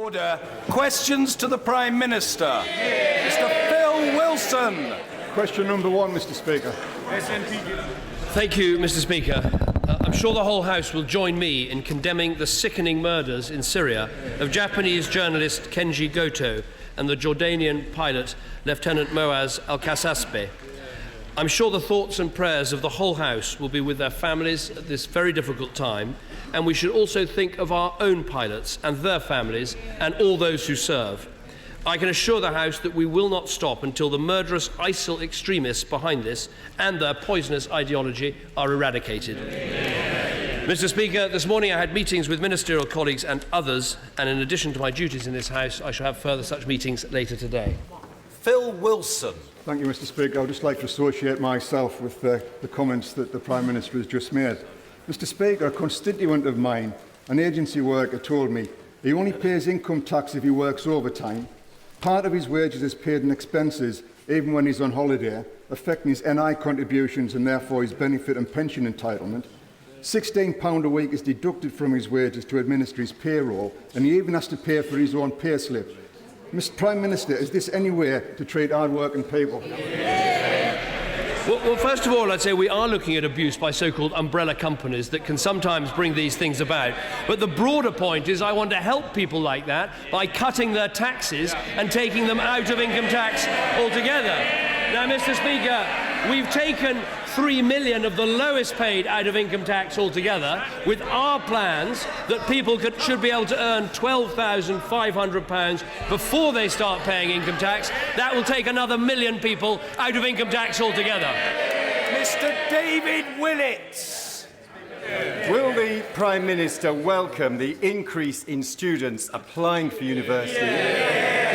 Order. Questions to the Prime Minister. Mr. Phil Wilson. Question number 1, Mr. Speaker. Thank you, Mr. Speaker. I'm sure the whole House will join me in condemning the sickening murders in Syria of Japanese journalist Kenji Goto and the Jordanian pilot Lieutenant Moaz Al-Kasasbeh. I'm sure the thoughts and prayers of the whole House will be with their families at this very difficult time, and we should also think of our own pilots and their families and all those who serve. I can assure the House that we will not stop until the murderous ISIL extremists behind this and their poisonous ideology are eradicated. Mr. Speaker, this morning I had meetings with ministerial colleagues and others, and in addition to my duties in this House, I shall have further such meetings later today. Phil Wilson. Thank you, Mr. Speaker. I would just like to associate myself with the comments that the Prime Minister has just made. Mr. Speaker, a constituent of mine, an agency worker, told me he only pays income tax if he works overtime. Part of his wages is paid in expenses, even when he's on holiday, affecting his NI contributions and therefore his benefit and pension entitlement. £16 a week is deducted from his wages to administer his payroll, and he even has to pay for his own payslip. Mr. Prime Minister, is this any way to treat hard-working people? Well, first of all, I'd say we are looking at abuse by so-called umbrella companies that can sometimes bring these things about. But the broader point is I want to help people like that by cutting their taxes and taking them out of income tax altogether. Now, Mr. Speaker, we've taken 3 million of the lowest paid out of income tax altogether with our plans that people should be able to earn £12,500 before they start paying income tax. That will take another 1 million people out of income tax altogether. Mr. David Willits. Will the Prime Minister welcome the increase in students applying for university,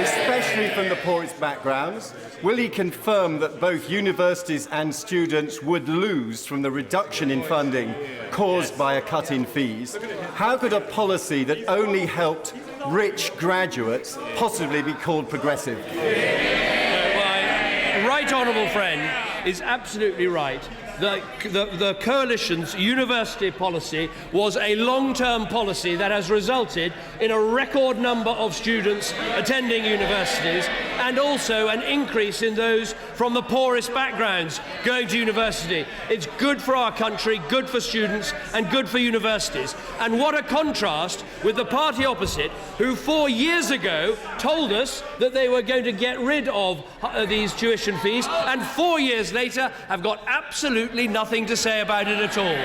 especially from the poorest backgrounds? Will he confirm that both universities and students would lose from the reduction in funding caused by a cut in fees? How could a policy that only helped rich graduates possibly be called progressive? My right honourable friend is absolutely right. The Coalition's university policy was a long-term policy that has resulted in a record number of students attending universities and also an increase in those from the poorest backgrounds going to university. It's good for our country, good for students and good for universities. And what a contrast with the party opposite, who 4 years ago told us that they were going to get rid of these tuition fees and 4 years later have got absolutely nothing to say about it at all.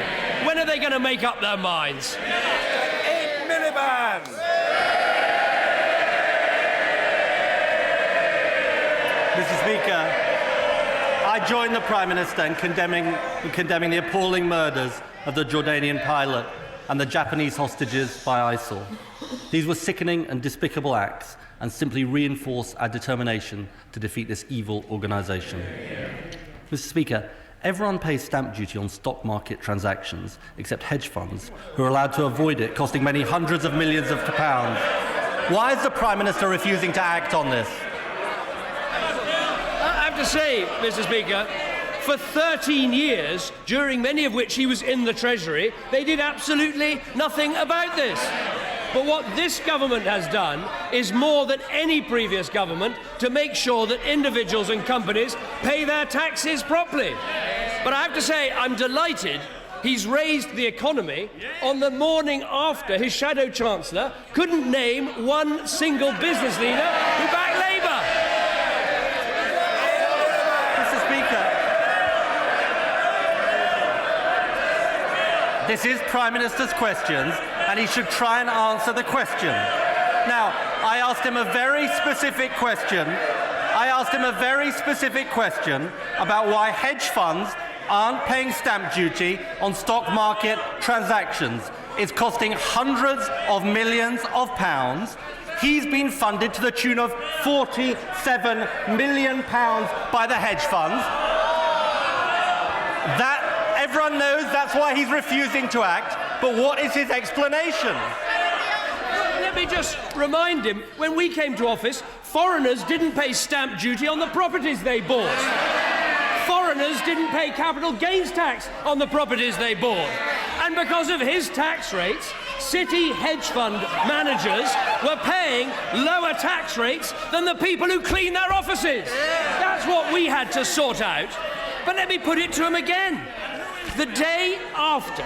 When are they going to make up their minds? Miliband. Mr. Speaker, I join the Prime Minister in condemning the appalling murders of the Jordanian pilot and the Japanese hostages by ISIL. These were sickening and despicable acts and simply reinforce our determination to defeat this evil organisation. Mr. Speaker, everyone pays stamp duty on stock market transactions except hedge funds, who are allowed to avoid it, costing many hundreds of millions of pounds. Why is the Prime Minister refusing to act on this? I have to say, Mr. Speaker, for 13 years, during many of which he was in the Treasury, they did absolutely nothing about this. But what this government has done is more than any previous government to make sure that individuals and companies pay their taxes properly. But I have to say, I'm delighted he's raised the economy on the morning after his shadow chancellor couldn't name one single business leader who backed Labour. Mr. Speaker, this is Prime Minister's questions, and he should try and answer the question. Now, I asked him a very specific question. About why hedge funds aren't paying stamp duty on stock market transactions. It's costing hundreds of millions of pounds. He's been funded to the tune of £47 million by the hedge funds. That everyone knows that's why he's refusing to act. But what is his explanation? Let me just remind him, when we came to office, foreigners didn't pay stamp duty on the properties they bought. Foreigners didn't pay capital gains tax on the properties they bought. And because of his tax rates, city hedge fund managers were paying lower tax rates than the people who clean their offices. That's what we had to sort out. But let me put it to him again. The day after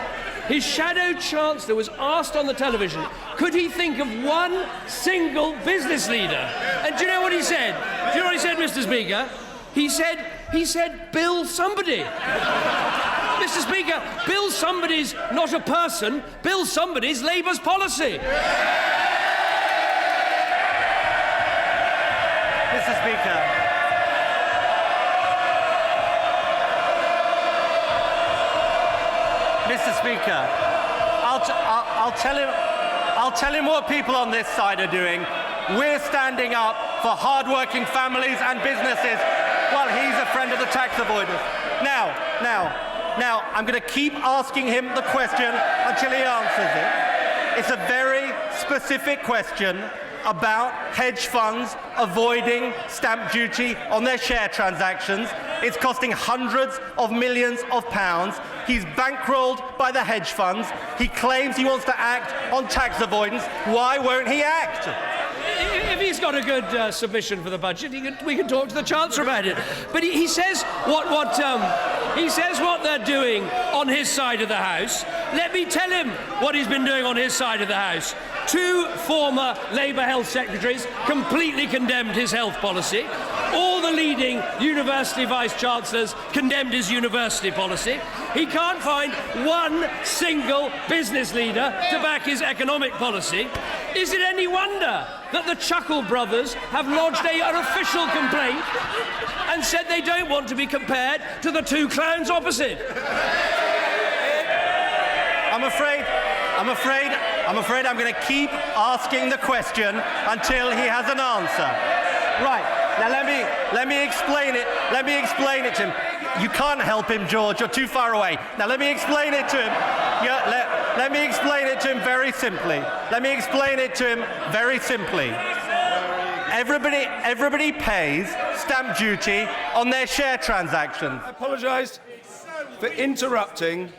his shadow chancellor was asked on the television, could he think of one single business leader? And do you know what he said? Do you know what he said, Mr. Speaker? He said, Bill somebody. Mr. Speaker, Bill somebody's not a person. Bill somebody's Labour's policy. Mr. Speaker. Mr. Speaker, I'll tell him what people on this side are doing. We're standing up for hard-working families and businesses while he's a friend of the tax avoiders. Now, I'm going to keep asking him the question until he answers it. It's a very specific question about hedge funds avoiding stamp duty on their share transactions. It's costing hundreds of millions of pounds. He's bankrolled by the hedge funds. He claims he wants to act on tax avoidance. Why won't he act? If he's got a good submission for the budget, we can talk to the Chancellor about it. But he says he says what they're doing on his side of the House. Let me tell him what he's been doing on his side of the House. 2 former Labour health secretaries completely condemned his health policy. All the leading university vice-chancellors condemned his university policy. He can't find one single business leader to back his economic policy. Is it any wonder that the Chuckle brothers have lodged an official complaint and said they don't want to be compared to the 2 clowns opposite? I'm afraid I'm going to keep asking the question until he has an answer. Right. Now let me explain it. Let me explain it to him. You can't help him, George. You're too far away. Now let me explain it to him. Let me explain it to him very simply. Let me explain it to him very simply. Everybody pays stamp duty on their share transactions. I apologise for interrupting.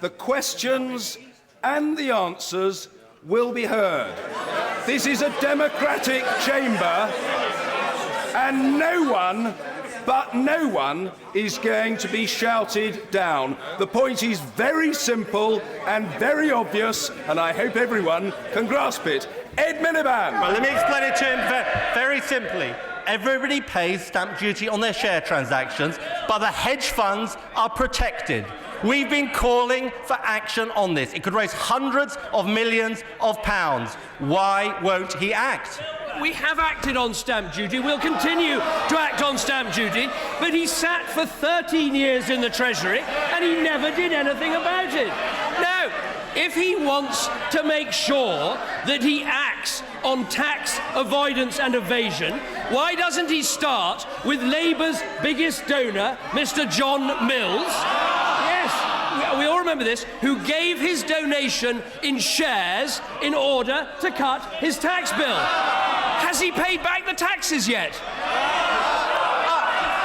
The questions and the answers will be heard. This is a democratic chamber, and no one is going to be shouted down. The point is very simple and very obvious, and I hope everyone can grasp it. Ed Miliband. Well, let me explain it to him very simply. Everybody pays stamp duty on their share transactions, but the hedge funds are protected. We've been calling for action on this. It could raise hundreds of millions of pounds. Why won't he act? We have acted on stamp duty. We'll continue to act on stamp duty. But he sat for 13 years in the Treasury and he never did anything about it. Now, if he wants to make sure that he acts on tax avoidance and evasion, why doesn't he start with Labour's biggest donor, Mr. John Mills? Yes, we all remember this, who gave his donation in shares in order to cut his tax bill. Has he paid back the taxes yet?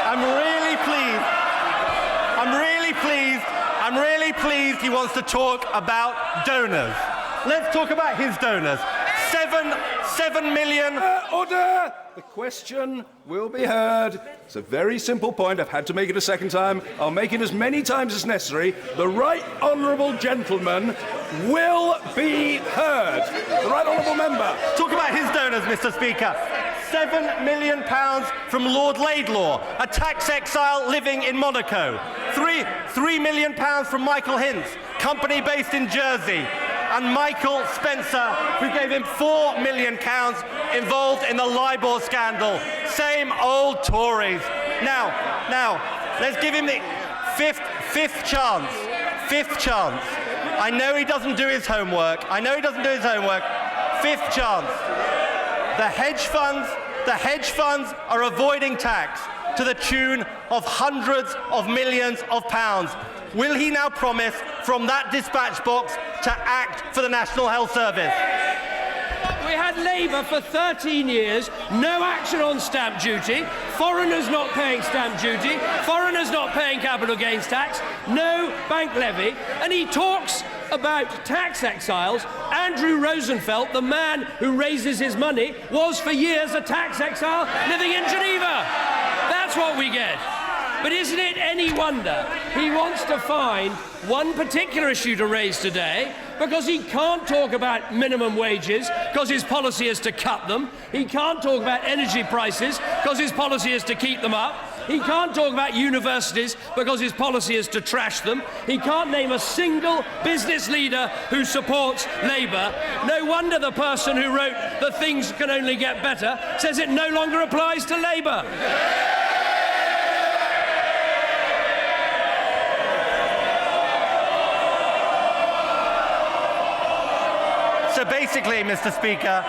I'm really pleased he wants to talk about donors. Let's talk about his donors. 7 million. Order! The question will be heard. It's a very simple point. I've had to make it a second time. I'll make it as many times as necessary. The right honourable gentleman will be heard. The right honourable member. Talk about his donors, Mr. Speaker. £7 million from Lord Laidlaw, a tax exile living in Monaco. £3 million from Michael Hintz, company based in Jersey. And Michael Spencer, who gave him £4 million involved in the LIBOR scandal. Same old Tories. Now, let's give him the fifth chance. Fifth chance. I know he doesn't do his homework. Fifth chance. The hedge funds are avoiding tax to the tune of hundreds of millions of pounds. Will he now promise from that dispatch box to act for the National Health Service? We had Labour for 13 years, no action on stamp duty, foreigners not paying stamp duty, foreigners not paying capital gains tax, no bank levy, and he talks about tax exiles, Andrew Rosenfeld, the man who raises his money, was for years a tax exile living in Geneva. That's what we get. But isn't it any wonder he wants to find one particular issue to raise today, because he can't talk about minimum wages because his policy is to cut them. He can't talk about energy prices because his policy is to keep them up. He can't talk about universities because his policy is to trash them. He can't name a single business leader who supports Labour. No wonder the person who wrote that things can only get better says it no longer applies to Labour. So basically, Mr. Speaker,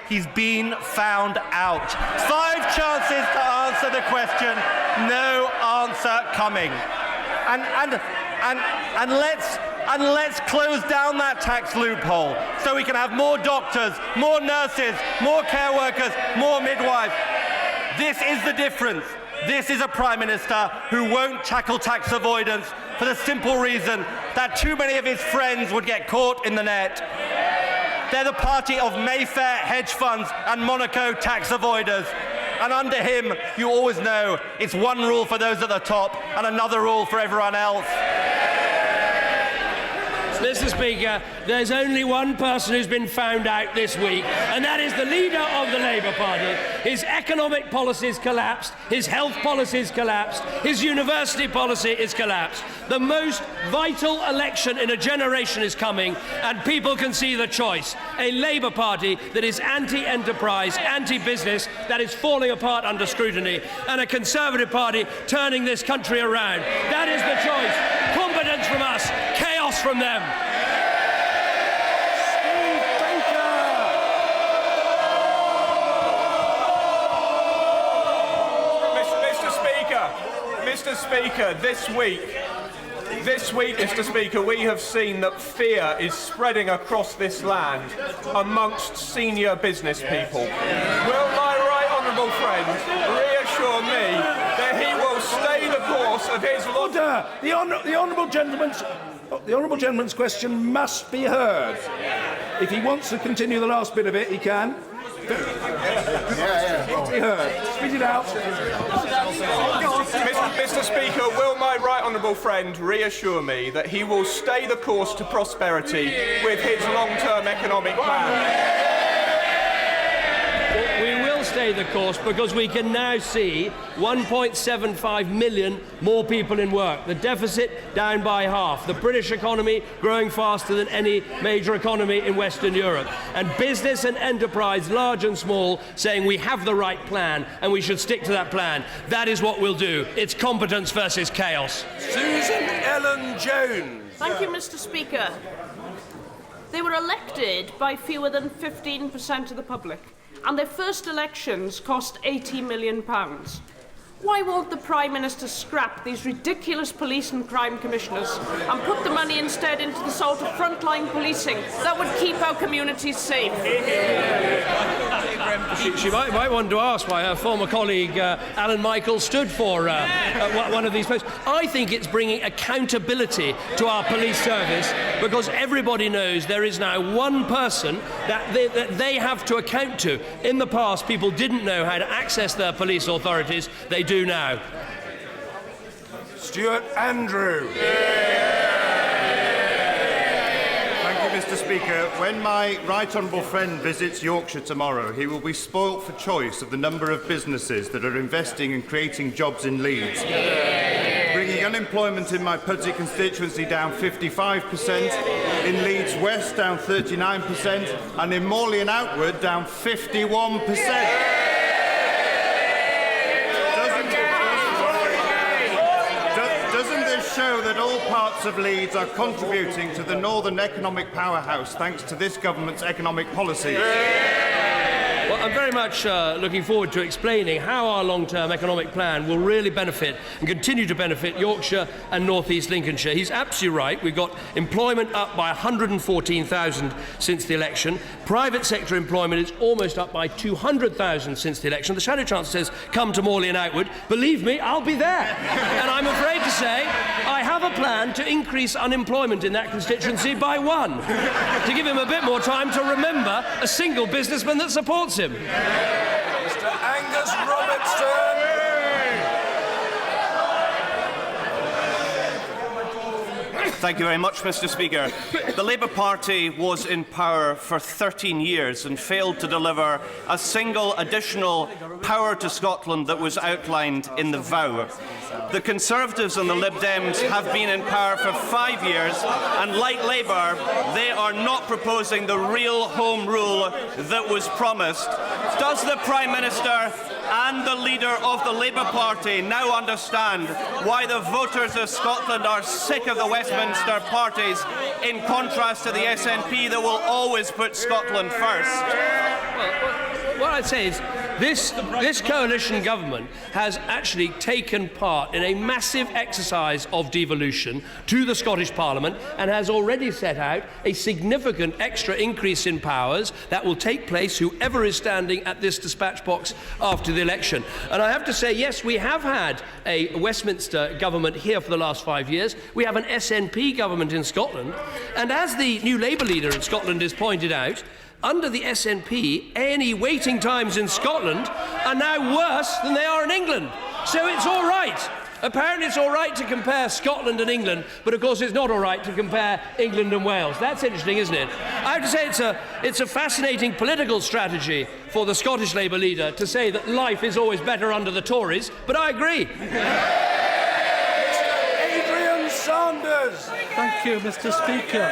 he's been found out. 5 chances to answer the question, no answer coming. And let's close down that tax loophole so we can have more doctors, more nurses, more care workers, more midwives. This is the difference. This is a Prime Minister who won't tackle tax avoidance for the simple reason that too many of his friends would get caught in the net. They're the party of Mayfair hedge funds and Monaco tax avoiders. And under him, you always know it's one rule for those at the top and another rule for everyone else. Mr. Speaker, there's only one person who's been found out this week, and that is the leader of the Labour Party. His economic policies collapsed, his health policies collapsed, his university policy is collapsed. The most vital election in a generation is coming, and people can see the choice. A Labour Party that is anti-enterprise, anti-business, that is falling apart under scrutiny, and a Conservative Party turning this country around. That is the choice. Competence from us, chaos from them. Mr. Speaker, this week, Mr. Speaker, we have seen that fear is spreading across this land amongst senior business people. Will my right honourable friend reassure me that he will stay the course of his... Order! The honourable gentleman's question must be heard. If he wants to continue the last bit of it, he can. Be heard. Speak it out. Mr. Speaker, will my right honourable friend reassure me that he will stay the course to prosperity with his long-term economic plan? We will stay the course because we can now see 1.75 million more people in work. The deficit down by half. The British economy growing faster than any major economy in Western Europe. And business and enterprise, large and small, saying we have the right plan and we should stick to that plan. That is what we'll do. It's competence versus chaos. Susan Ellen Jones. Thank you, Mr. Speaker. They were elected by fewer than 15% of the public, and their first elections cost £80 million. Why won't the Prime Minister scrap these ridiculous police and crime commissioners and put the money instead into the sort of frontline policing that would keep our communities safe? She might want to ask why her former colleague Alan Michael stood for one of these posts. I think it's bringing accountability to our police service because everybody knows there is now one person that they have to account to. In the past, people didn't know how to access their police authorities. They do now. Stuart Andrew. Thank you, Mr. Speaker. When my right honourable friend visits Yorkshire tomorrow, he will be spoilt for choice of the number of businesses that are investing and creating jobs in Leeds, bringing unemployment in my Pudsey constituency down 55%, in Leeds West down 39%, and in Morley and Outward down 51%. Show that all parts of Leeds are contributing to the northern economic powerhouse thanks to this government's economic policy. I'm very much looking forward to explaining how our long-term economic plan will really benefit and continue to benefit Yorkshire and North East Lincolnshire. He's absolutely right. We've got employment up by 114,000 since the election. Private sector employment is almost up by 200,000 since the election. The Shadow Chancellor says, come to Morley and Outwood. Believe me, I'll be there. And I'm afraid to say, I have a plan to increase unemployment in that constituency by 1, to give him a bit more time to remember a single businessman that supports him. Mr. Angus Robertson. Thank you very much, Mr. Speaker. The Labour Party was in power for 13 years and failed to deliver a single additional power to Scotland that was outlined in the vow. The Conservatives and the Lib Dems have been in power for 5 years, and like Labour, they are not proposing the real home rule that was promised. Does the Prime Minister and the leader of the Labour Party now understand why the voters of Scotland are sick of the Westminster parties, in contrast to the SNP that will always put Scotland first? Well, what I'd say is this coalition government has actually taken part in a massive exercise of devolution to the Scottish Parliament and has already set out a significant extra increase in powers that will take place whoever is standing at this dispatch box after the election. And I have to say, yes, we have had a Westminster government here for the last 5 years. We have an SNP government in Scotland. And as the new Labour leader in Scotland has pointed out, under the SNP, A&E waiting times in Scotland are now worse than they are in England. So it's all right. Apparently it's all right to compare Scotland and England, but of course it's not all right to compare England and Wales. That's interesting, isn't it? I have to say it's a fascinating political strategy for the Scottish Labour leader to say that life is always better under the Tories, but I agree. Adrian Sanders. Thank you, Mr. Speaker.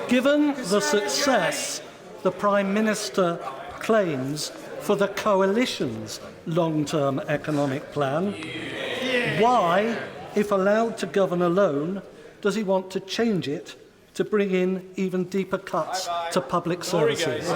Given the success the Prime Minister claims for the coalition's long-term economic plan, why, if allowed to govern alone, does he want to change it to bring in even deeper cuts to public services?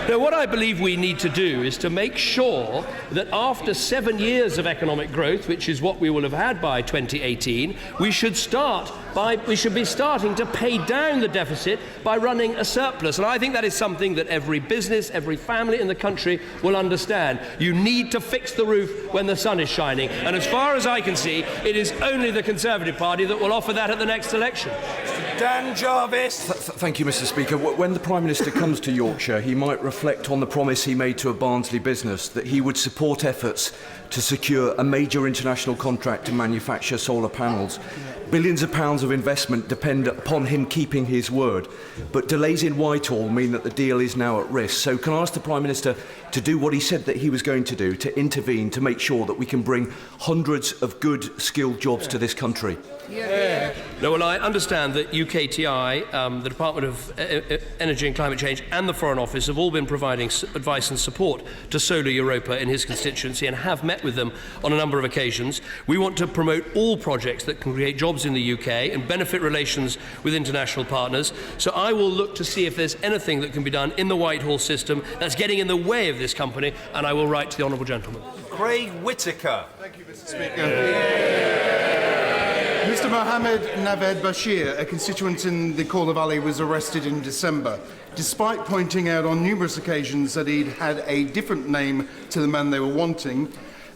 Now, what I believe we need to do is to make sure that after 7 years of economic growth, which is what we will have had by 2018, we should be starting to pay down the deficit by running a surplus. And I think that is something that every business, every family in the country will understand. You need to fix the roof when the sun is shining. And as far as I can see, it is only the Conservative Party that will offer that at the next election. Dan Jarvis. Thank you, Mr. Speaker. When the Prime Minister comes to Yorkshire, he might reflect on the promise he made to a Barnsley business that he would support efforts to secure a major international contract to manufacture solar panels. Billions of pounds of investment depend upon him keeping his word, but delays in Whitehall mean that the deal is now at risk. So can I ask the Prime Minister to do what he said that he was going to do, to intervene, to make sure that we can bring hundreds of good, skilled jobs to this country? No, well, I understand that UKTI, the Department of Energy and Climate Change and the Foreign Office have all been providing advice and support to Solar Europa in his constituency and have met with them on a number of occasions. We want to promote all projects that can create jobs in the UK and benefit relations with international partners. So I will look to see if there's anything that can be done in the Whitehall system that's getting in the way of this company, and I will write to the Honourable Gentleman. Craig Whittaker. Thank you, Mr. Speaker. Mr. Mohammed Naved Bashir, a constituent in the Calder Valley, was arrested in December, despite pointing out on numerous occasions that he'd had a different name to the man they were wanting.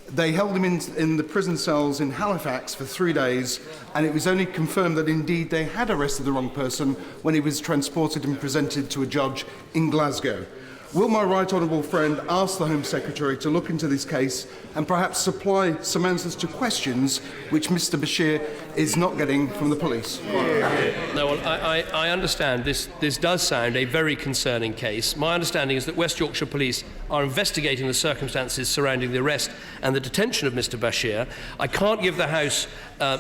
They held him in the prison cells in Halifax for 3 days, and it was only confirmed that indeed they had arrested the wrong person when he was transported and presented to a judge in Glasgow. Will my right honourable friend ask the Home Secretary to look into this case and perhaps supply some answers to questions which Mr Bashir is not getting from the police? No, well, I understand this does sound a very concerning case. My understanding is that West Yorkshire Police are investigating the circumstances surrounding the arrest and the detention of Mr Bashir. I can't give the House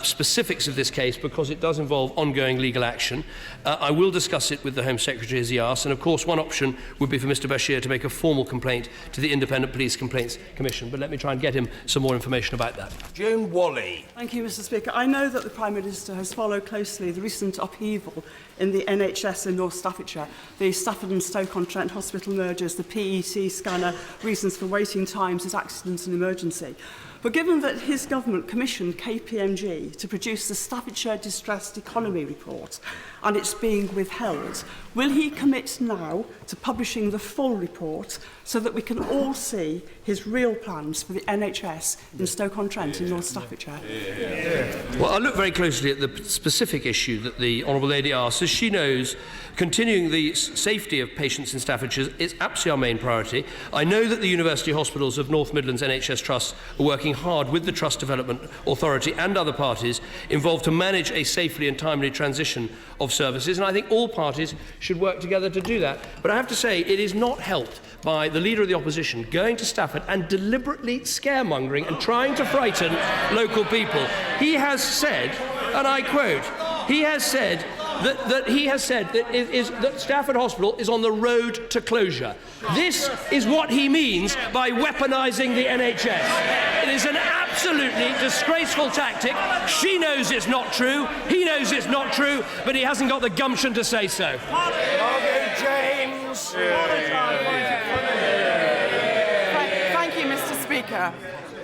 specifics of this case because it does involve ongoing legal action. I will discuss it with the Home Secretary as he asks, and of course one option would be for Mr Bashir to make a formal complaint to the Independent Police Complaints Commission. But let me try and get him some more information about that. Joan Wally. Thank you, Mr. Speaker. I know that the Prime Minister has followed closely the recent upheaval in the NHS in North Staffordshire, the Stafford and Stoke-on-Trent hospital mergers, the PET scanner, reasons for waiting times as accident and emergency. But given that his government commissioned KPMG to produce the Staffordshire Distressed Economy report and it's being withheld, will he commit now to publishing the full report so that we can all see his real plans for the NHS in Stoke-on-Trent in North Staffordshire? Well, I'll look very closely at the specific issue that the Honourable Lady asks. As she knows, continuing the safety of patients in Staffordshire is absolutely our main priority. I know that the University Hospitals of North Midlands NHS Trust are working hard with the Trust Development Authority and other parties involved to manage a safely and timely transition of services, and I think all parties should work together to do that. But I have to say, it is not helped by the Leader of the Opposition going to Stafford and deliberately scaremongering and trying to frighten local people. He has said, and I quote, he has said that Stafford Hospital is on the road to closure. This is what he means by weaponising the NHS. It is an absolutely disgraceful tactic. She knows it's not true, he knows it's not true, but he hasn't got the gumption to say so. James. Thank you, Mr. Speaker.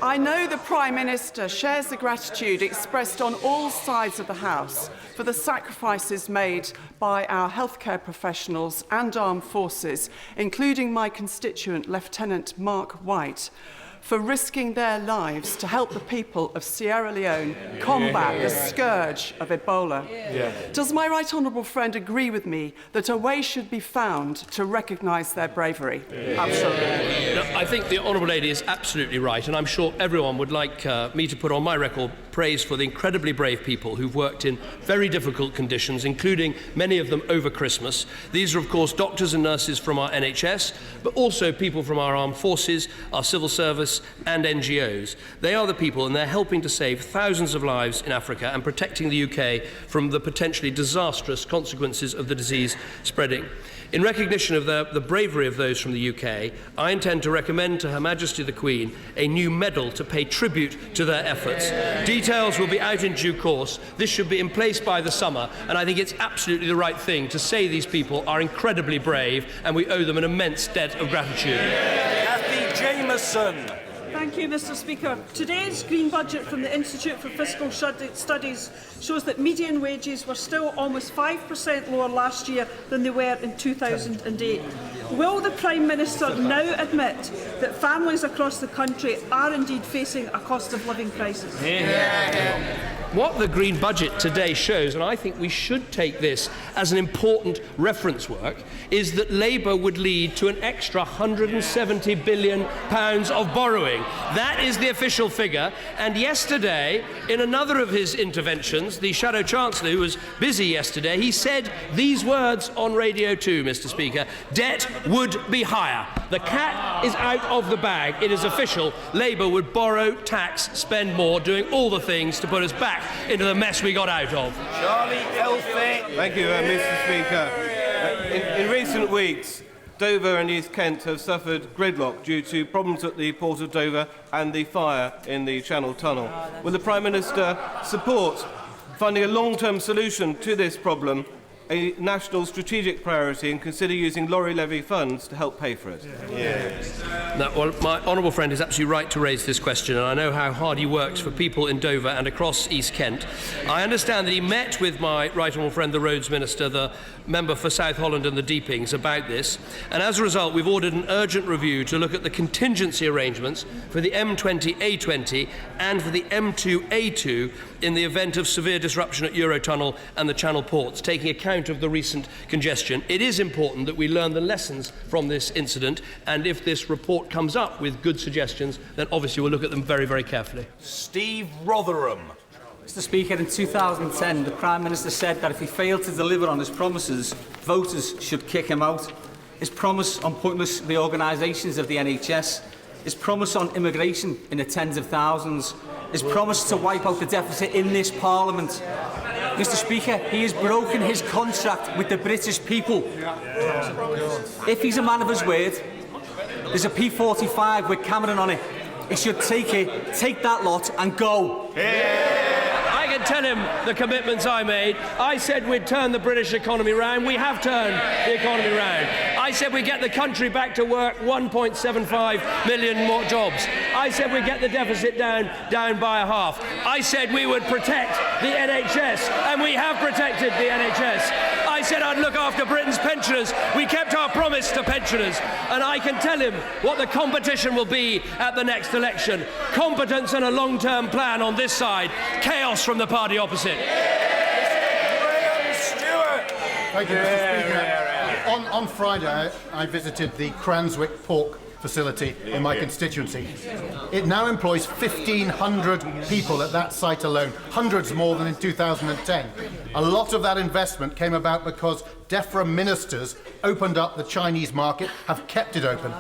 I know the Prime Minister shares the gratitude expressed on all sides of the House for the sacrifices made by our healthcare professionals and armed forces, including my constituent, Lieutenant Mark White, for risking their lives to help the people of Sierra Leone combat the scourge of Ebola. Does my right honourable friend agree with me that a way should be found to recognise their bravery? Absolutely. No, I think the Honourable Lady is absolutely right, and I'm sure everyone would like me to put on my record praise for the incredibly brave people who've worked in very difficult conditions, including many of them over Christmas. These are, of course, doctors and nurses from our NHS, but also people from our armed forces, our civil service, and NGOs. They are the people, and they're helping to save thousands of lives in Africa and protecting the UK from the potentially disastrous consequences of the disease spreading. In recognition of the bravery of those from the UK, I intend to recommend to Her Majesty the Queen a new medal to pay tribute to their efforts. Details will be out in due course. This should be in place by the summer, and I think it's absolutely the right thing to say these people are incredibly brave, and we owe them an immense debt of gratitude. Kathy Jameson. Thank you, Mr. Speaker. Today's Green Budget from the Institute for Fiscal Studies shows that median wages were still almost 5% lower last year than they were in 2008. Will the Prime Minister now admit that families across the country are indeed facing a cost of living crisis? What the Green Budget today shows, and I think we should take this as an important reference work, is that Labour would lead to an extra £170 billion of borrowing. That is the official figure. And yesterday, in another of his interventions, the Shadow Chancellor, who was busy yesterday, he said these words on Radio 2, Mr. Speaker: debt would be higher. The cat is out of the bag. It is official. Labour would borrow, tax, spend more, doing all the things to put us back into the mess we got out of. Charlie Elphick. Thank you, Mr. Speaker. In recent weeks, Dover and East Kent have suffered gridlock due to problems at the Port of Dover and the fire in the Channel Tunnel. Will the Prime Minister support finding a long-term solution to this problem, a national strategic priority, and consider using lorry levy funds to help pay for it? Now, well, my honourable friend is absolutely right to raise this question, and I know how hard he works for people in Dover and across East Kent. I understand that he met with my right honourable friend, the Roads Minister, the member for South Holland and the Deepings, about this, and as a result we've ordered an urgent review to look at the contingency arrangements for the M20A20 and for the M2A2 in the event of severe disruption at Eurotunnel and the Channel ports, taking account of the recent congestion. It is important that we learn the lessons from this incident, and if this report comes up with good suggestions, then obviously we'll look at them very, very carefully. Steve Rotherham. Mr. Speaker, in 2010, the Prime Minister said that if he failed to deliver on his promises, voters should kick him out. His promise on pointless reorganisations of the NHS, his promise on immigration in the tens of thousands, his promise to wipe out the deficit in this Parliament. Mr. Speaker, he has broken his contract with the British people. If he's a man of his word, there's a P45 with Cameron on it. He should take that lot and go. I can tell him the commitments I made. I said we'd turn the British economy round. We have turned the economy round. I said we'd get the country back to work, 1.75 million more jobs. I said we'd get the deficit down by a half. I said we would protect the NHS, and we have protected the NHS. I said I'd look after Britain's pensioners. We kept our promise to pensioners. And I can tell him what the competition will be at the next election. Competence and a long-term plan on this side. Chaos from the party opposite. Thank you, Mr. Speaker. On Friday, I visited the Cranswick pork facility in my constituency. It now employs 1,500 people at that site alone, hundreds more than in 2010. A lot of that investment came about because DEFRA ministers opened up the Chinese market, have kept it open.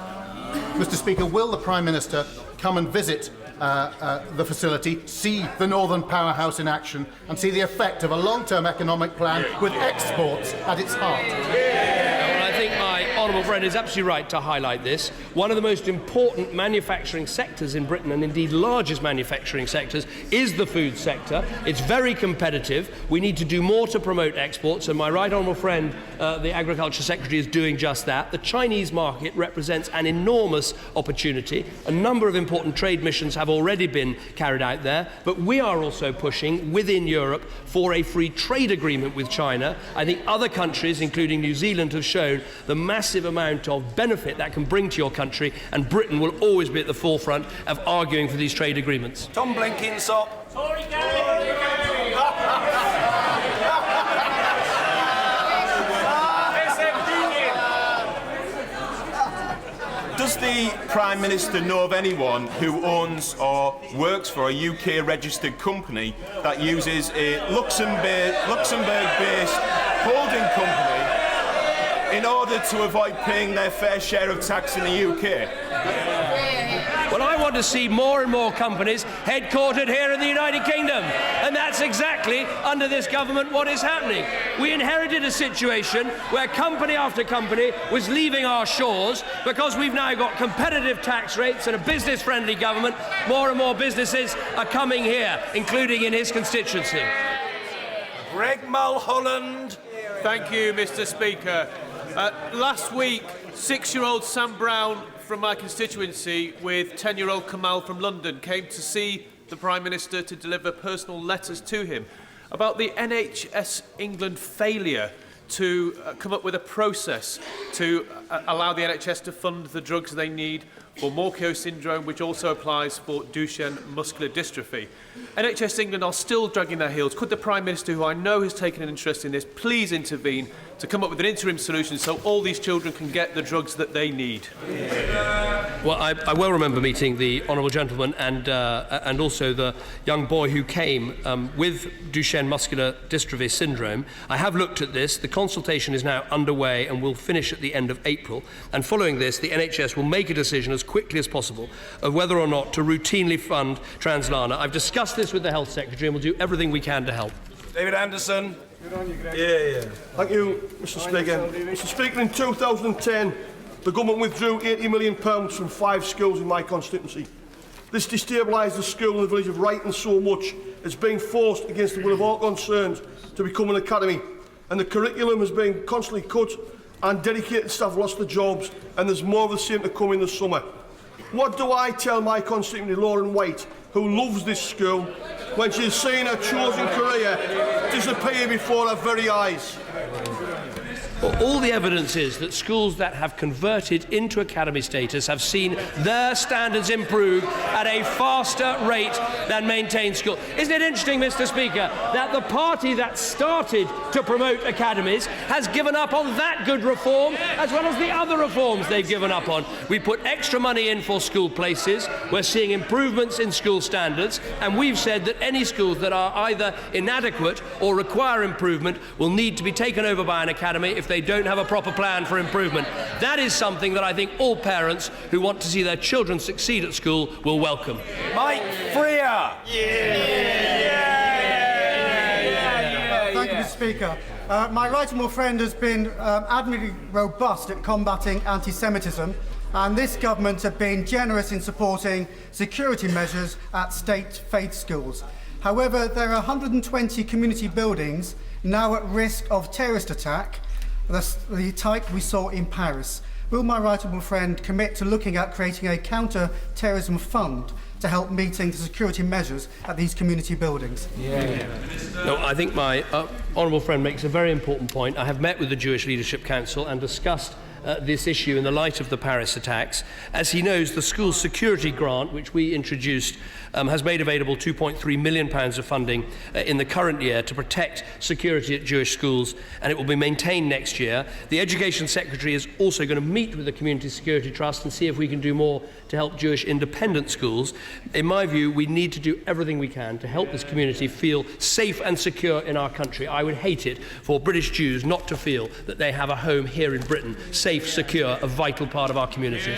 Mr. Speaker, will the Prime Minister come and visit the facility, see the Northern Powerhouse in action, and see the effect of a long-term economic plan with exports at its heart? I think my honourable friend is absolutely right to highlight this. One of the most important manufacturing sectors in Britain, and indeed largest manufacturing sectors, is the food sector. It's very competitive. We need to do more to promote exports, and my right honourable friend, the Agriculture Secretary, is doing just that. The Chinese market represents an enormous opportunity. A number of important trade missions have already been carried out there, but we are also pushing within Europe for a free trade agreement with China. I think other countries, including New Zealand, have shown the massive amount of benefit that can bring to your country, and Britain will always be at the forefront of arguing for these trade agreements. Tom Blenkinsop. Does the Prime Minister know of anyone who owns or works for a UK-registered company that uses a Luxembourg-based holding company in order to avoid paying their fair share of tax in the UK? Well, I want to see more and more companies headquartered here in the United Kingdom. And that's exactly, under this government, what is happening. We inherited a situation where company after company was leaving our shores. Because we've now got competitive tax rates and a business-friendly government, more and more businesses are coming here, including in his constituency. Greg Mulholland. Thank you, Mr. Speaker. Last week, 6-year-old Sam Brown from my constituency with 10-year-old Kamal from London came to see the Prime Minister to deliver personal letters to him about the NHS England failure to come up with a process to allow the NHS to fund the drugs they need for Morquio syndrome, which also applies for Duchenne muscular dystrophy. NHS England are still dragging their heels. Could the Prime Minister, who I know has taken an interest in this, please intervene to come up with an interim solution so all these children can get the drugs that they need? Well, I well remember meeting the honourable gentleman and also the young boy who came with Duchenne muscular dystrophy syndrome. I have looked at this. The consultation is now underway and will finish at the end of April. And following this, the NHS will make a decision as quickly as possible of whether or not to routinely fund Translana. I've discussed this with the Health Secretary and we'll do everything we can to help. David Anderson. Thank you, Mr. Speaker. Mr. Speaker, in 2010, the government withdrew £80 million from 5 schools in my constituency. This destabilised the school in the village of Wrighton so much it's being forced against the will of all concerned to become an academy, and the curriculum has been constantly cut and dedicated staff lost their jobs, and there's more of the same to come in the summer. What do I tell my constituent Lauren White, who loves this school, when she's seen her chosen career disappear before her very eyes? Well, all the evidence is that schools that have converted into academy status have seen their standards improve at a faster rate than maintained schools. Isn't it interesting, Mr. Speaker, that the party that started to promote academies has given up on that good reform as well as the other reforms they've given up on? We put extra money in for school places, we're seeing improvements in school standards, and we've said that any schools that are either inadequate or require improvement will need to be taken over by an academy if they don't have a proper plan for improvement. That is something that I think all parents who want to see their children succeed at school will welcome. Mike Freer. Speaker. My right honourable friend has been admirably robust at combating anti-Semitism, and this government have been generous in supporting security measures at state faith schools. However, there are 120 community buildings now at risk of terrorist attack, the type we saw in Paris. Will my right honourable friend commit to looking at creating a counter-terrorism fund to help meeting the security measures at these community buildings? No, I think my honourable friend makes a very important point. I have met with the Jewish Leadership Council and discussed this issue in the light of the Paris attacks. As he knows, the school security grant, which we introduced, has made available £2.3 million of funding in the current year to protect security at Jewish schools, and it will be maintained next year. The Education Secretary is also going to meet with the Community Security Trust and see if we can do more to help Jewish independent schools. In my view, we need to do everything we can to help this community feel safe and secure in our country. I would hate it for British Jews not to feel that they have a home here in Britain, safe, secure, a vital part of our community.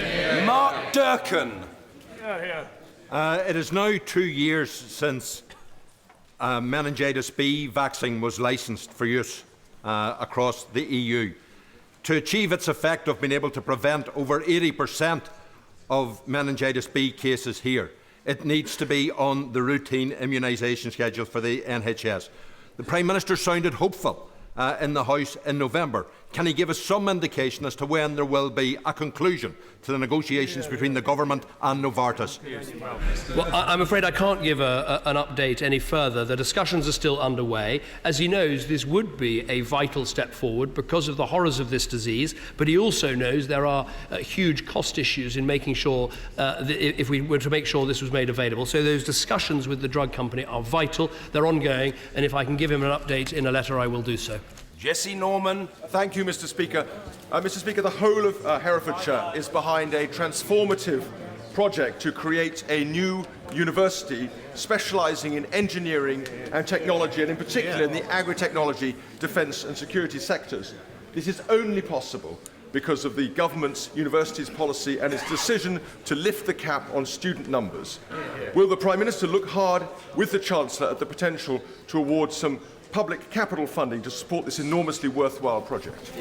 Mark Durkan. It is now 2 years since meningitis B vaccine was licensed for use across the EU. To achieve its effect of being able to prevent over 80% of meningitis B cases here, it needs to be on the routine immunisation schedule for the NHS. The Prime Minister sounded hopeful in the House in November. Can he give us some indication as to when there will be a conclusion to the negotiations between the government and Novartis? Well, I'm afraid I can't give an update any further. The discussions are still underway. As he knows, this would be a vital step forward because of the horrors of this disease, but he also knows there are huge cost issues in making sure if we were to make sure this was made available. So those discussions with the drug company are vital, they're ongoing, and if I can give him an update in a letter, I will do so. Jesse Norman. Thank you, Mr. Speaker. Mr. Speaker, the whole of Herefordshire is behind a transformative project to create a new university specialising in engineering and technology, and in particular in the agri-technology, defence and security sectors. This is only possible because of the government's universities policy and its decision to lift the cap on student numbers. Will the Prime Minister look hard with the Chancellor at the potential to award some public capital funding to support this enormously worthwhile project?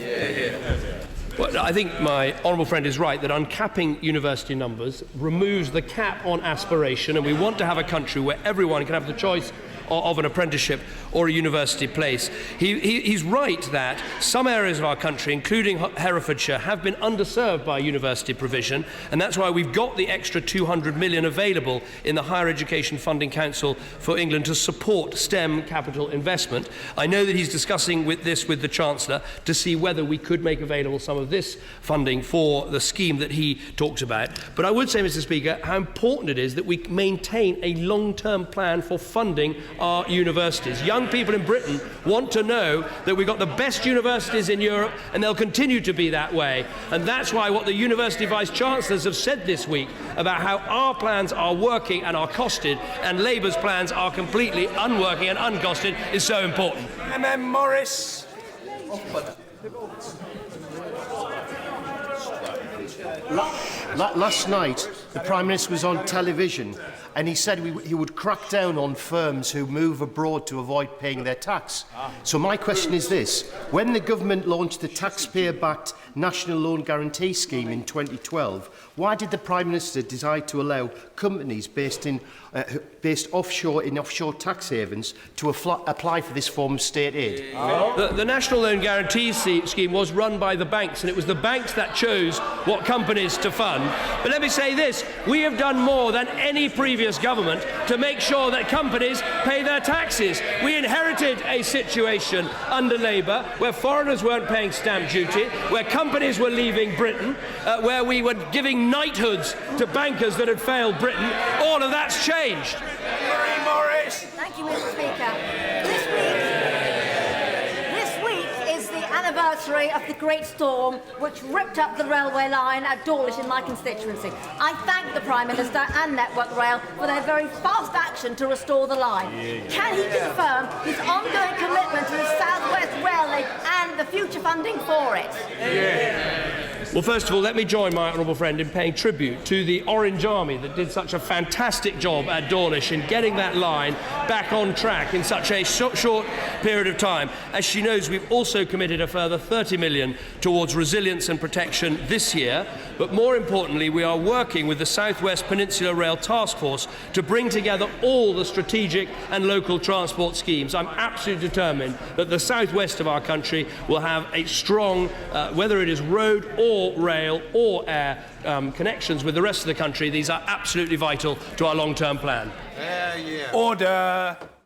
Well, I think my honourable friend is right that uncapping university numbers removes the cap on aspiration, and we want to have a country where everyone can have the choice of an apprenticeship or a university place. He's right that some areas of our country, including Herefordshire, have been underserved by university provision, and that's why we've got the extra £200 million available in the Higher Education Funding Council for England to support STEM capital investment. I know that he's discussing with the Chancellor to see whether we could make available some of this funding for the scheme that he talked about. But I would say, Mr. Speaker, how important it is that we maintain a long-term plan for funding our universities. Young people in Britain want to know that we've got the best universities in Europe, and they'll continue to be that way. And that's why what the university vice-chancellors have said this week about how our plans are working and are costed, and Labour's plans are completely unworking and uncosted, is so important. M.M. Morris. Last night, the Prime Minister was on television and he said he would crack down on firms who move abroad to avoid paying their tax. So my question is this. When the government launched the taxpayer-backed National Loan Guarantee Scheme in 2012, why did the Prime Minister decide to allow companies based offshore in offshore tax havens to apply for this form of state aid? The National Loan Guarantee Scheme was run by the banks, and it was the banks that chose what companies to fund. But let me say this, we have done more than any previous government to make sure that companies pay their taxes. We inherited a situation under Labour where foreigners weren't paying stamp duty, where companies were leaving Britain, where we were giving knighthoods to bankers that had failed Britain. All of that's changed. Marie Morris. Thank you, Mr. Speaker. This week is the anniversary of the Great Storm, which ripped up the railway line at Dawlish in my constituency. I thank the Prime Minister and Network Rail for their very fast action to restore the line. Can he confirm his ongoing commitment to the South West Railway and the future funding for it? Well, first of all, let me join my honourable friend in paying tribute to the Orange Army that did such a fantastic job at Dawlish in getting that line back on track in such a short period of time. As she knows, we've also committed a further 30 million towards resilience and protection this year. But more importantly, we are working with the South West Peninsula Rail Task Force to bring together all the strategic and local transport schemes. I'm absolutely determined that the southwest of our country will have a strong, whether it is road or rail or air connections with the rest of the country. These are absolutely vital to our long-term plan. Order.